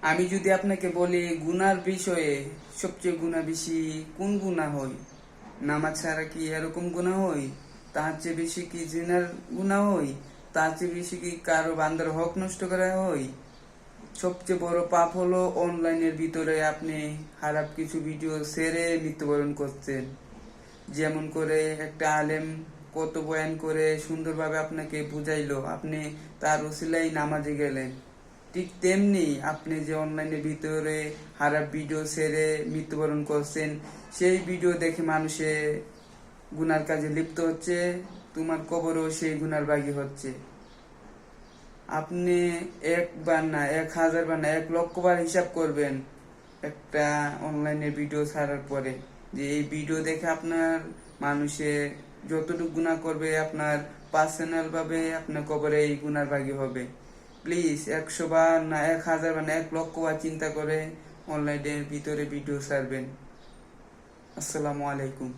আমি যদি আপনাকে বলি গুনার বিষয়ে, সবচেয়ে গুনাহ বেশি কোন গুনাহ হয়? নামাজ ছাড়া কি এরকম গুনাহ হয়? তার চেয়ে বেশি কি জিনার গুনাহ হয়? তার চেয়ে বেশি কি কারো বান্দার হক নষ্ট করা হয়? সবচেয়ে বড় পাপ হলো অনলাইনের ভিতরে আপনি খারাপ কিছু ভিডিও ছেড়ে মৃত্যুবরণ করছেন। যেমন করে একটা আলেম কত বয়ান করে সুন্দরভাবে আপনাকে বুঝাইলো, আপনি তার উসিলাই নামাজে গেলেন। ঠিক তেমনি আপনি যে অনলাইনের ভিতরে খারাপ ভিডিও ছেড়ে মৃত্যুবরণ করছেন, সেই ভিডিও দেখে মানুষে গুনার কাজে লিপ্ত হচ্ছে, তোমার কবরও সেই গুনার ভাগী হচ্ছে। আপনি একবার না, 1000 বার না, 1,00,000 বার হিসাব করবেন একটা অনলাইনে ভিডিও ছাড়ার পরে, যে এই ভিডিও দেখে আপনার মানুষে যতটুকু গুনাহ করবে আপনার পার্সোনাল ভাবে আপনার কবরে এই গুনার ভাগী হবে। প্লিজ 100 বার না, 1000 বার না, 1,00,000 বার চিন্তা করে অনলাইনের ভিতরে ভিডিও ছাড়বেন। আসসালামু আলাইকুম।